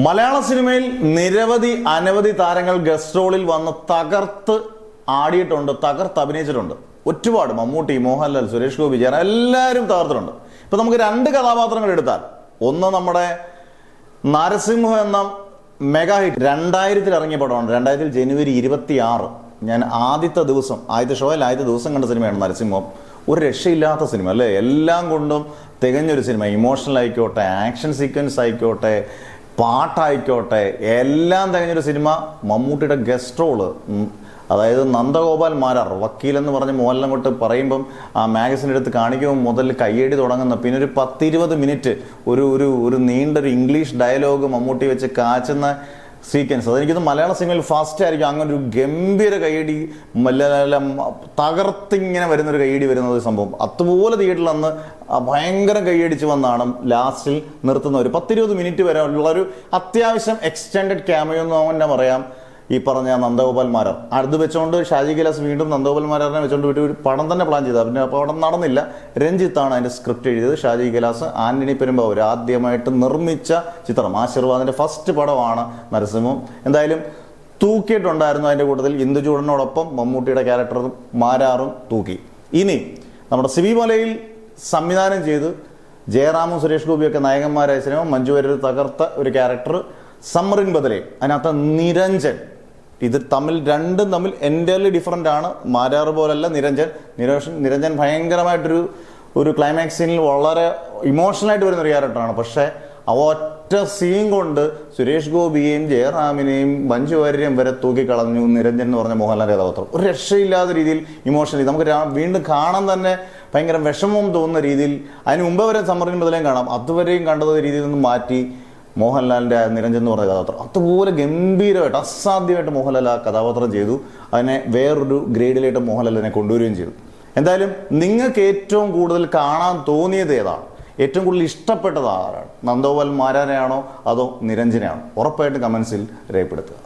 മലയാള സിനിമയിൽ അനവധി താരങ്ങൾ ഗസ്റ്റ് റോളിൽ വന്ന് തകർത്ത് ആടിയിട്ടുണ്ട്, തകർത്ത് അഭിനയിച്ചിട്ടുണ്ട്. ഒരുപാട് മമ്മൂട്ടി, മോഹൻലാൽ, സുരേഷ് ഗോപി, ജയറാം എല്ലാവരും തകർത്തിട്ടുണ്ട്. ഇപ്പൊ നമുക്ക് രണ്ട് കഥാപാത്രങ്ങൾ എടുത്താൽ, ഒന്ന് നമ്മുടെ നരസിംഹം എന്ന മെഗാ ഹിറ്റ് 2000 ഇറങ്ങിയ പടമാണ്. 2000 ജനുവരി 26 ഞാൻ ആദ്യത്തെ ഷോയിൽ ആദ്യത്തെ ദിവസം കണ്ട സിനിമയാണ് നരസിംഹം. ഒരു രക്ഷയില്ലാത്ത സിനിമ അല്ലേ, എല്ലാം കൊണ്ടും തികഞ്ഞൊരു സിനിമ. ഇമോഷണൽ ആയിക്കോട്ടെ, ആക്ഷൻ സീക്വൻസ് ആയിക്കോട്ടെ, പാട്ടായിക്കോട്ടെ, എല്ലാം തികഞ്ഞൊരു സിനിമ. മമ്മൂട്ടിയുടെ ഗസ്റ്റ് റോള്, അതായത് നന്ദഗോപാൽ മാരാർ, വക്കീൽ എന്ന് പറഞ്ഞ് മോഹൻലാൽ കൊണ്ട് പറയുമ്പം ആ മാഗസിൻ എടുത്ത് കാണിക്കുമ്പോൾ മുതൽ കയ്യടി തുടങ്ങുന്ന, പിന്നെ ഒരു 10-20 മിനിറ്റ് ഒരു നീണ്ടൊരു ഇംഗ്ലീഷ് ഡയലോഗ് മമ്മൂട്ടി വെച്ച് കാച്ചുന്ന സീക്വൻസ്, അതെനിക്കത് മലയാള സിനിമയിൽ ഫസ്റ്റ് ആയിരിക്കും അങ്ങനെ ഒരു ഗംഭീര കയ്യടി, തകർത്തിങ്ങനെ വരുന്നൊരു കയ്യടി വരുന്നത് സംഭവം. അതുപോലെ തിയേറ്ററിൽ അന്ന് ഭയങ്കര കയ്യടിച്ച് വന്നാണ് ലാസ്റ്റിൽ നിർത്തുന്ന. ഒരു 10-20 മിനിറ്റ് വരെ ഉള്ളൊരു അത്യാവശ്യം എക്സ്റ്റെൻഡഡ് ക്യാമയോ എന്ന് തന്നെ പറയാം. ഈ പറഞ്ഞ നന്ദഗോപാൽ മാരാർ അത് വെച്ചുകൊണ്ട് ഷാജി കൈലാസ് വീണ്ടും നന്ദഗോപാൽ മാരാറിനെ വെച്ചുകൊണ്ട് ഒരു പടം തന്നെ പ്ലാൻ ചെയ്തത്. പിന്നെ പടം നടന്നില്ല. രഞ്ജിത്താണ് അതിന്റെ സ്ക്രിപ്റ്റ് എഴുതിയത്. ഷാജി കൈലാസ്, ആന്റണി പെരുമ്പാവൂർ ആദ്യമായിട്ട് നിർമ്മിച്ച ചിത്രം. ആശീർവാദിന്റെ ഫസ്റ്റ് പടമാണ് നരസിംഹം. എന്തായാലും തൂക്കിയിട്ടുണ്ടായിരുന്നു. അതിന്റെ കൂട്ടത്തിൽ ഇന്ദുചൂടനോടൊപ്പം മമ്മൂട്ടിയുടെ ക്യാരക്ടറും മാരാറും തൂക്കി. ഇനി നമ്മുടെ സിബി മലയിൽ സംവിധാനം ചെയ്ത് ജയറാമും സുരേഷ് ഗോപിയൊക്കെ നായകന്മാരായ സിനിമ, മഞ്ജു വാര്യർ തകർത്ത ഒരു ക്യാരക്ടർ സമ്മറിൻ ബദലെ. അതിനകത്ത് നിരഞ്ജൻ, ഇത് രണ്ടും തമ്മിൽ എൻ്റർലി ഡിഫറൻ്റ് ആണ്. മാരാർ പോലല്ല നിരഞ്ജൻ ഭയങ്കരമായിട്ടൊരു ക്ലൈമാക്സ് സീനിൽ വളരെ ഇമോഷണലായിട്ട് വരുന്നൊരു ക്യാരക്ടറാണ്. പക്ഷേ ആ ഒറ്റ സീൻ കൊണ്ട് സുരേഷ് ഗോപിയെയും ജയറാമിനെയും മഞ്ജു വാര്യരെയും വരെ തൂക്കിക്കളഞ്ഞു നിരഞ്ജൻ എന്ന് പറഞ്ഞ മോഹൻലാലിന്റെ കഥാപാത്രം. ഒരു രക്ഷയില്ലാത്ത രീതിയിൽ ഇമോഷണലി നമുക്ക് വീണ്ടും കാണാൻ തന്നെ ഭയങ്കര വിഷമം തോന്നുന്ന രീതിയിൽ. അതിന് മുമ്പ് വരെ സമ്മറിൻ ബദലേയും കാണാം, അതുവരെയും കണ്ടത് രീതിയിൽ നിന്ന് മാറ്റി മോഹൻലാലിന്റെ നിരഞ്ജൻ എന്ന് പറഞ്ഞ കഥാപാത്രം അതുപോലെ ഗംഭീരമായിട്ട് അസാധ്യമായിട്ട് മോഹൻലാൽ ആ കഥാപാത്രം ചെയ്തു. അതിനെ വേറൊരു ഗ്രേഡിലായിട്ട് മോഹൻലാൽ അതിനെ കൊണ്ടുവരികയും ചെയ്തു. എന്തായാലും നിങ്ങൾക്ക് ഏറ്റവും കൂടുതൽ കാണാൻ തോന്നിയത് ഏതാണ്? ഏറ്റവും കൂടുതൽ ഇഷ്ടപ്പെട്ടത് ആരാണ്? നന്ദഗോപാൽ മാരാരെയാണോ അതോ നിരഞ്ജനെയാണോ? ഉറപ്പായിട്ട് കമൻസിൽ രേഖപ്പെടുത്തുക.